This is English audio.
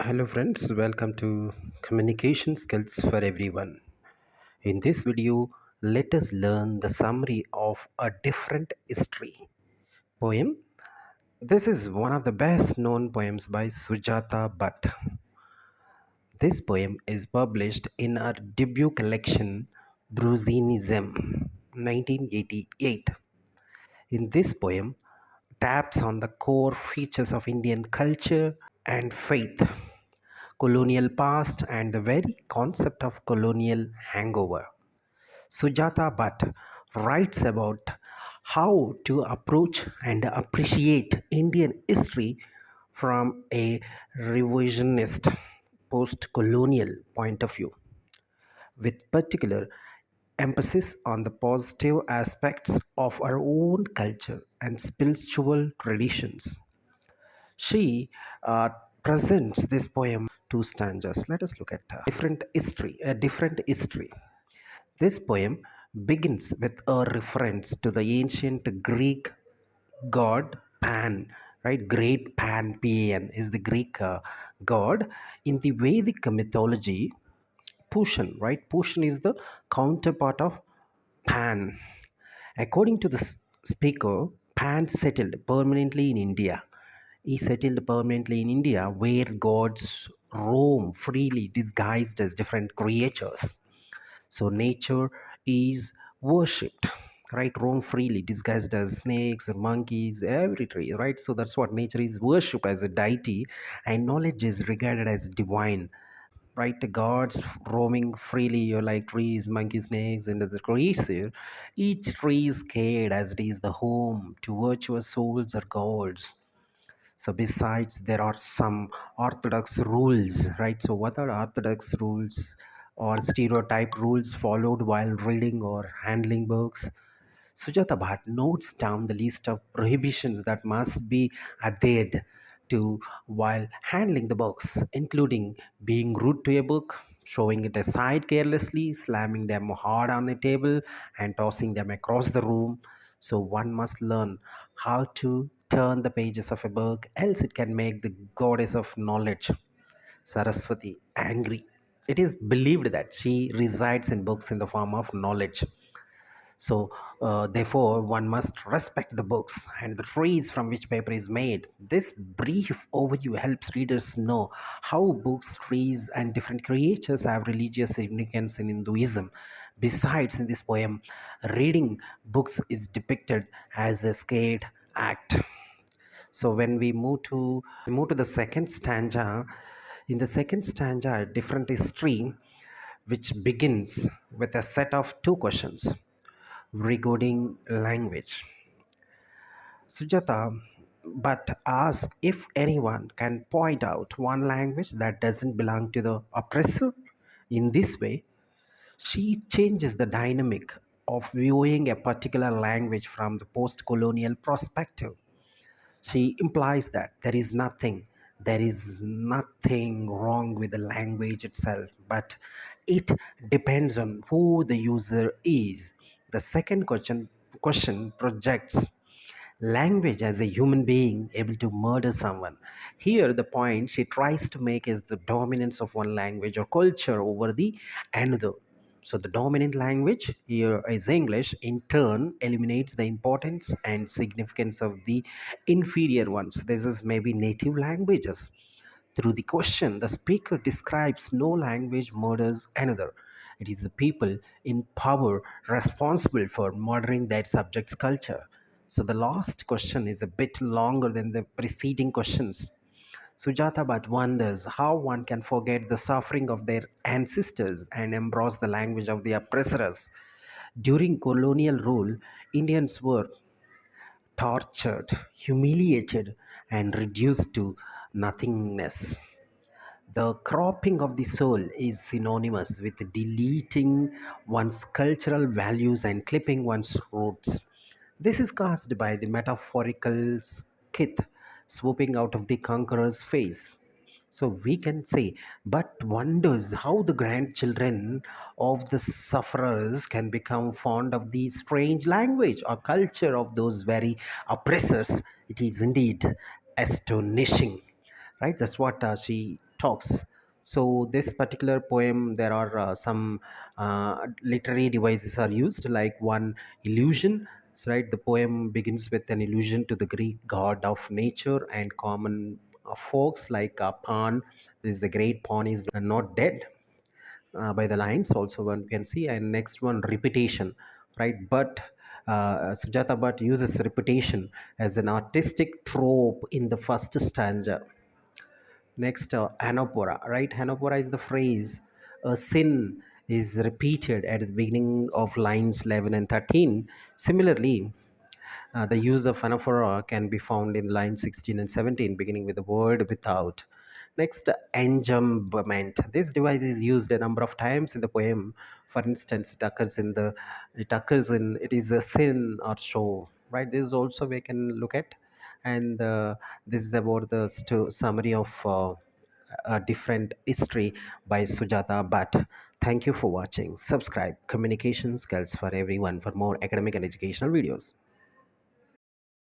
Hello friends, welcome to Communication Skills for Everyone. In this video, let us learn the summary of A Different History poem. This is one of the best known poems by Sujata Bhatt. This poem is published in her debut collection Brusinism 1988. In this poem, taps on the core features of Indian culture and faith, colonial past, and the very concept of colonial hangover. Sujata Bhatt writes about how to approach and appreciate Indian history from a revisionist post colonial point of view, with particular emphasis on the positive aspects of our own culture and spiritual traditions. She presents this poem two stanzas. Let us look at a different history. This poem begins with a reference to the ancient Greek god Pan, right? Great Pan, Pan is the Greek god. In the Vedic mythology, Pushan, right? Pushan is the counterpart of Pan. According to the speaker, Pan settled permanently in India. He settled permanently in India where gods roam freely disguised as different creatures. So nature is worshipped, right? Roam freely disguised as snakes, monkeys, every tree, right? So that's what nature is worshipped as a deity, and knowledge is regarded as divine, right? The gods roaming freely, you're like trees, monkeys, snakes, and the creature. Each tree is scared as it is the home to virtuous souls or gods. So besides, there are some orthodox rules, right? So what are orthodox rules or stereotype rules followed while reading or handling books? Sujata Bhatt notes down the list of prohibitions that must be adhered to while handling the books, including being rude to a book, showing it aside carelessly, slamming them hard on the table, and tossing them across the room. So one must learn how to turn the pages of a book, else it can make the goddess of knowledge, Saraswati, angry. It is believed that she resides in books in the form of knowledge. So, therefore, one must respect the books and the trees from which paper is made. This brief overview helps readers know how books, trees, and different creatures have religious significance in Hinduism. Besides, in this poem, reading books is depicted as a scared act. So when we move to the second stanza, in the second stanza, a different history which begins with a set of two questions regarding language. Sujata but asks if anyone can point out one language that doesn't belong to the oppressor. In this way, she changes the dynamic of viewing a particular language from the post colonial perspective. She implies that there is nothing wrong with the language itself, but it depends on who the user is. The second question projects language as a human being able to murder someone. Here, the point she tries to make is the dominance of one language or culture over the another. So, the dominant language here is English, in turn, eliminates the importance and significance of the inferior ones. This is maybe native languages. Through the question, the speaker describes no language murders another. It is the people in power responsible for murdering their subject's culture. So the last question is a bit longer than the preceding questions. Sujata Bhatt wonders how one can forget the suffering of their ancestors and embrace the language of the oppressors. During colonial rule, Indians were tortured, humiliated, and reduced to nothingness. The cropping of the soul is synonymous with deleting one's cultural values and clipping one's roots. This is caused by the metaphorical skith swooping out of the conqueror's face. So we can say, but wonders how the grandchildren of the sufferers can become fond of the strange language or culture of those very oppressors. It is indeed astonishing, right? That's what she talks. So this particular poem, there are some literary devices are used, like one, illusion. So, right, the poem begins with an allusion to the Greek god of nature and common folks, like Pan. This is the great Pan is not dead, by the lines also one can see. And next one, repetition, right? But Sujata Bhatt uses repetition as an artistic trope in the first stanza. Next, anapora, right? Anapora is the phrase, a sin is repeated at the beginning of lines 11 and 13. Similarly, the use of anaphora can be found in line 16 and 17, beginning with the word without. Next, enjambment. This device is used a number of times in the poem. For instance, it is a sin or so, right? This is also we can look at. And this is about the summary of a different history by Sujata Bhatt. Thank you for watching. Subscribe Communication Skills for Everyone for more academic and educational videos.